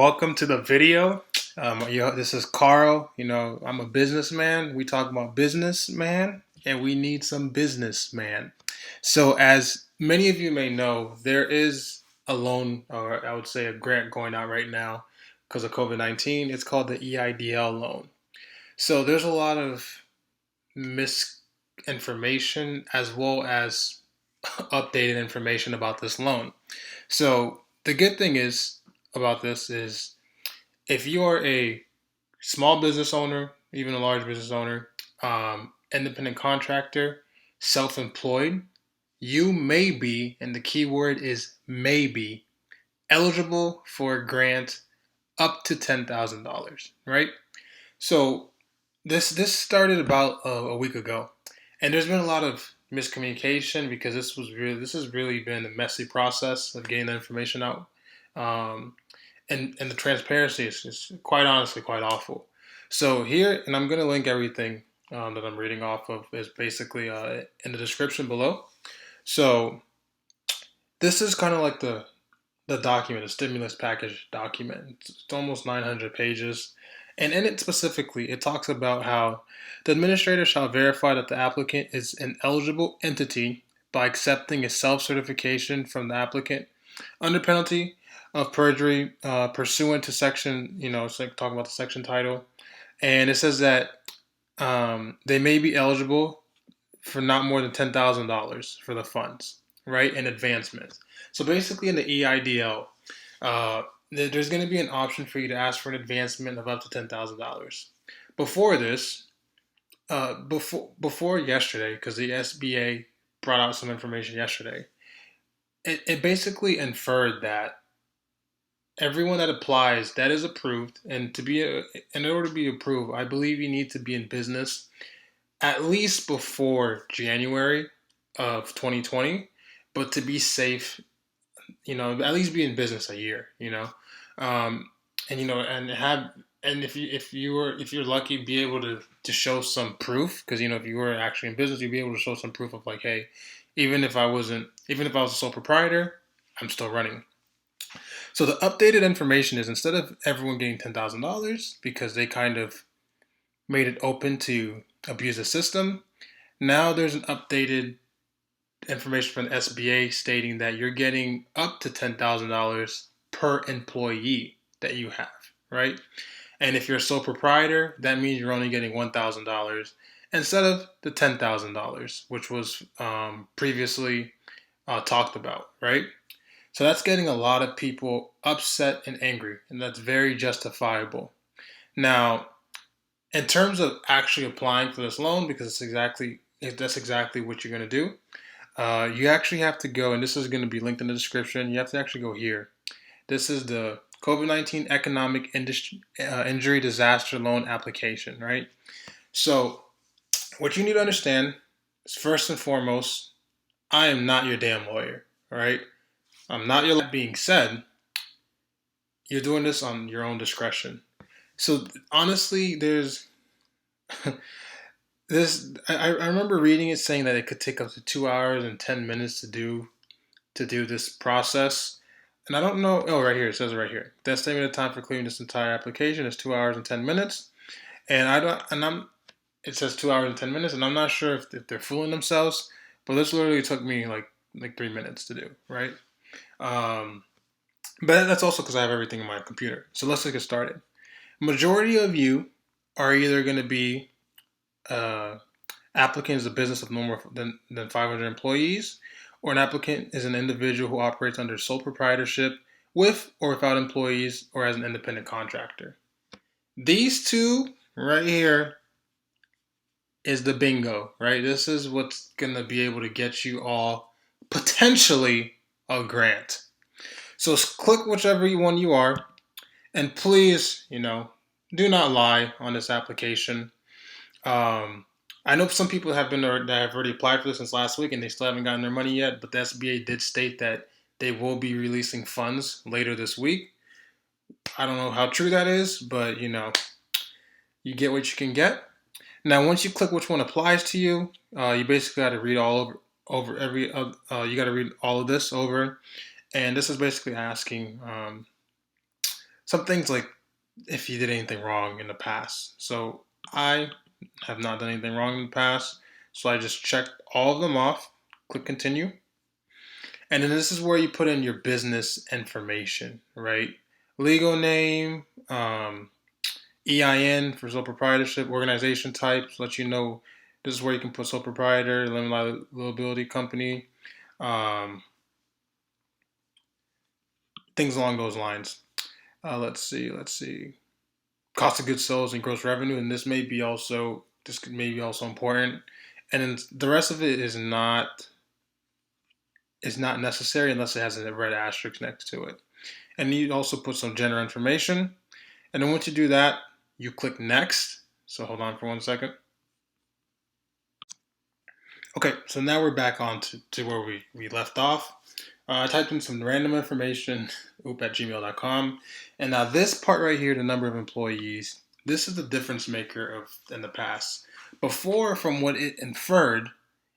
Welcome to the video. This is Carl. I'm a businessman. We talk about businessman, and we need some businessman. So, as many of you may know, there is a loan, or I would say a grant going out right now because of COVID-19. It's called the EIDL loan. So, there's a lot of misinformation as well as updated information about this loan. So, the good thing is about this is if you are a small business owner, even a large business owner, independent contractor, self employed, you may be, and the key word is maybe, eligible for a grant up to $10,000, right? So this started about a week ago, and there's been a lot of miscommunication because this has really been a messy process of getting the information out. Um, and the transparency is quite honestly quite awful. So here, and I'm going to link everything that I'm reading off of is basically in the description below. So this is kind of like the document, the stimulus package document. It's almost 900 pages. And in it specifically, it talks about how the administrator shall verify that the applicant is an eligible entity by accepting a self-certification from the applicant under penalty of perjury pursuant to section, it's like talking about the section title. And it says that they may be eligible for not more than $10,000 for the funds, right, in advancement. So basically, in the EIDL, there's going to be an option for you to ask for an advancement of up to $10,000. Before this, before yesterday, because the SBA brought out some information yesterday, it basically inferred that everyone that applies that is approved, and in order to be approved, I believe you need to be in business at least before January of 2020, but to be safe, at least be in business a year, and and have and if you're lucky, be able to show some proof because if you were actually in business, you'd be able to show some proof of like, hey, even if I was a sole proprietor, I'm still running. So the updated information is instead of everyone getting $10,000 because they kind of made it open to abuse the system, now there's an updated information from the SBA stating that you're getting up to $10,000 per employee that you have, right? And if you're a sole proprietor, that means you're only getting $1,000 instead of the $10,000, which was previously talked about, right? So that's getting a lot of people upset and angry, and that's very justifiable. Now, in terms of actually applying for this loan, because that's exactly what you're going to do, you actually have to go, and this is going to be linked in the description. You have to actually go here. This is the COVID-19 Economic Injury Disaster Loan Application, right? So, what you need to understand is first and foremost, I am not your damn lawyer, all right? I'm not your. That being said, you're doing this on your own discretion. So honestly, there's this. I remember reading it saying that it could take up to 2 hours and 10 minutes to do this process. And I don't know. Oh, right here it says it right here. The estimated time for clearing this entire application is 2 hours and 10 minutes. And I don't. And I'm. It says 2 hours and 10 minutes, and I'm not sure if they're fooling themselves. But this literally took me like 3 minutes to do. Right. Um, but that's also because I have everything in my computer. So let's get started. Majority of you are either going to be uh, applicant is a business of no more than 500 employees, or an applicant is an individual who operates under sole proprietorship with or without employees or as an independent contractor. These two right here is the bingo, right? This is what's going to be able to get you all potentially a grant. So click whichever one you are, and please, do not lie on this application. I know some people that have already applied for this since last week, and they still haven't gotten their money yet. But the SBA did state that they will be releasing funds later this week. I don't know how true that is, but you get what you can get. Now, once you click which one applies to you, you basically got to read all over every. You got to read all of this over, and this is basically asking some things like if you did anything wrong in the past. So I have not done anything wrong in the past. So I just checked all of them off, click continue. And then this is where you put in your business information, right? Legal name, EIN for sole proprietorship, organization types, let you know this is where you can put sole proprietor, limited liability company, um, things along those lines. Let's see. Cost of goods sold and gross revenue, and this may be also important. And then the rest of it is not necessary unless it has a red asterisk next to it. And you also put some general information. And then once you do that, you click next. So hold on for 1 second. Okay, so now we're back on to where we left off. I typed in some random information, oop@gmail.com. And now this part right here, the number of employees, this is the difference maker of in the past. Before, from what it inferred,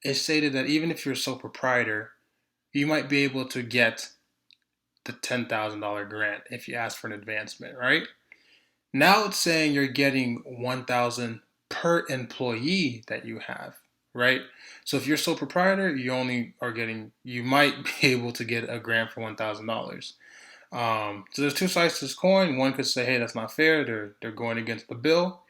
it stated that even if you're a sole proprietor, you might be able to get the $10,000 grant if you ask for an advancement, right? Now it's saying you're getting 1,000 per employee that you have, right? So if you're sole proprietor, you might be able to get a grant for $1,000. So there's two sides to this coin. One could say, hey, that's not fair. They're going against the bill.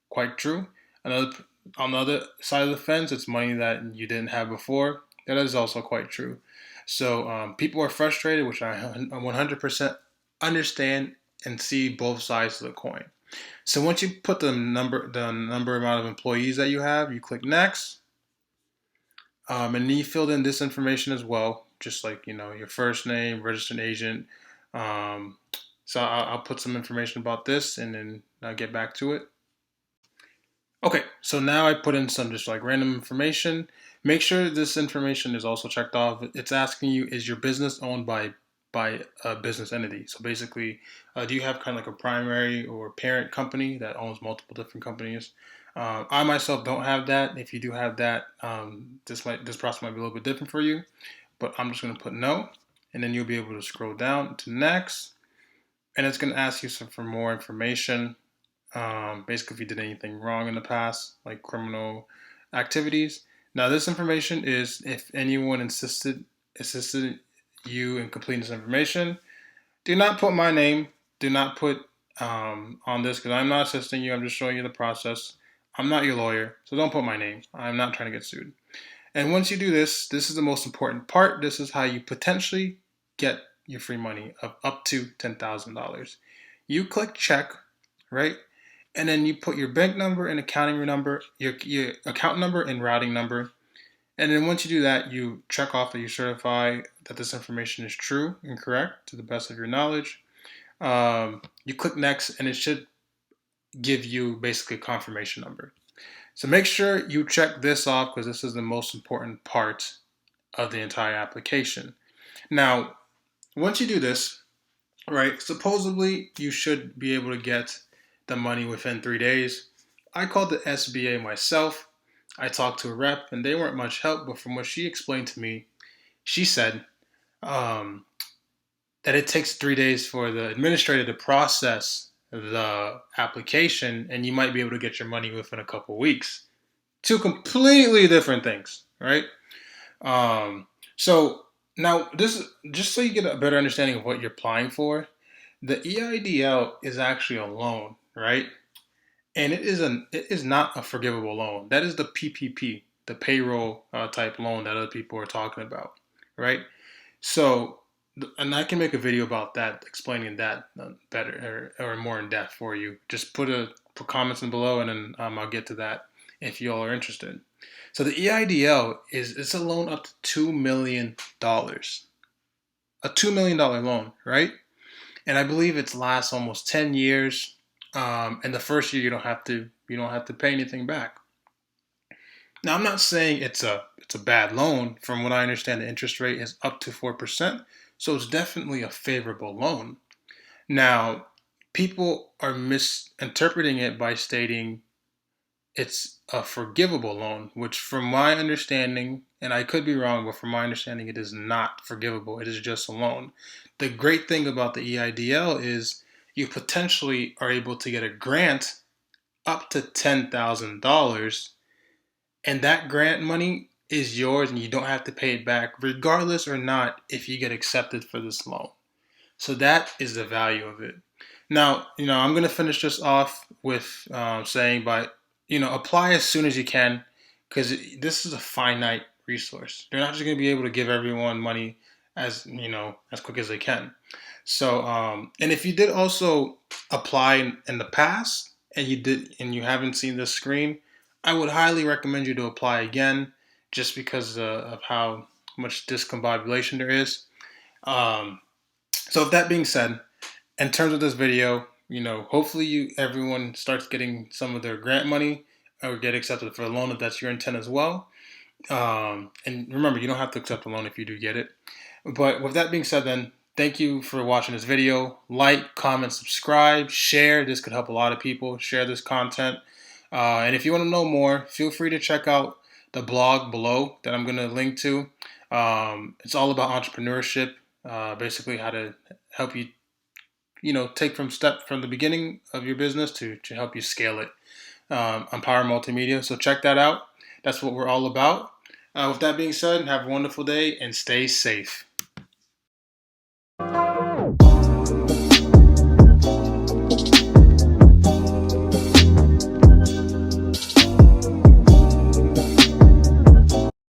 Quite true. On the other side of the fence, it's money that you didn't have before. That is also quite true. So people are frustrated, which I 100% understand and see both sides of the coin. So once you put the number amount of employees that you have, you click next, and then you filled in this information as well, just like your first name, registered agent. So I'll put some information about this, and then I'll get back to it. Okay, so now I put in some just like random information. Make sure this information is also checked off. It's asking you, is your business owned by a business entity? So basically, do you have kind of like a primary or parent company that owns multiple different companies? I myself don't have that. If you do have that, this process might be a little bit different for you. But I'm just going to put no, and then you'll be able to scroll down to next, and it's going to ask you for more information. Basically, if you did anything wrong in the past, like criminal activities. Now, this information is if anyone assisted you in completing this information. Do not put my name. Do not put on this because I'm not assisting you. I'm just showing you the process. I'm not your lawyer, so don't put my name. I'm not trying to get sued. And once you do this, this is the most important part. This is how you potentially get your free money of up to $10,000. You click check, right? And then you put your bank number and accounting number, your account number and routing number. And then once you do that, you check off that you certify that this information is true and correct to the best of your knowledge. You click next, and it should give you basically a confirmation number. So make sure you check this off because this is the most important part of the entire application. Now, once you do this, right, supposedly you should be able to get the money within 3 days. I called the SBA myself. I talked to a rep, and they weren't much help, but from what she explained to me, she said that it takes 3 days for the administrator to process the application, and you might be able to get your money within a couple weeks. Two completely different things, right? So now this is just so you get a better understanding of what you're applying for. The EIDL is actually a loan, right? And it is not a forgivable loan. That is the PPP, the payroll type loan that other people are talking about, right? So, and I can make a video about that, explaining that better or more in depth for you. Just put comments in below, and then I'll get to that if you all are interested. So the EIDL it's a loan up to $2 million, a $2 million loan, right? And I believe it lasts almost 10 years. And the first year you don't have to pay anything back. Now I'm not saying it's a bad loan. From what I understand, the interest rate is up to 4%, so it's definitely a favorable loan. Now, people are misinterpreting it by stating it's a forgivable loan, which from my understanding, and I could be wrong, but from my understanding, it is not forgivable. It is just a loan. The great thing about the EIDL is you potentially are able to get a grant up to $10,000, and that grant money is yours and you don't have to pay it back regardless or not if you get accepted for this loan. So that is the value of it. Now, I'm going to finish this off with saying, but apply as soon as you can, because this is a finite resource. They're not just going to be able to give everyone money as quick as they can. So, and if you did also apply in the past and you haven't seen this screen, I would highly recommend you to apply again, just because of how much discombobulation there is. So, with that being said, in terms of this video, hopefully everyone starts getting some of their grant money or get accepted for a loan if that's your intent as well. And remember, you don't have to accept a loan if you do get it. But with that being said, then, thank you for watching this video. Like, comment, subscribe, share. This could help a lot of people. Share this content. And if you want to know more, feel free to check out the blog below that I'm going to link to. It's all about entrepreneurship, basically how to help you, take from the beginning of your business to help you scale it on Power Multimedia. So check that out. That's what we're all about. With that being said, have a wonderful day and stay safe.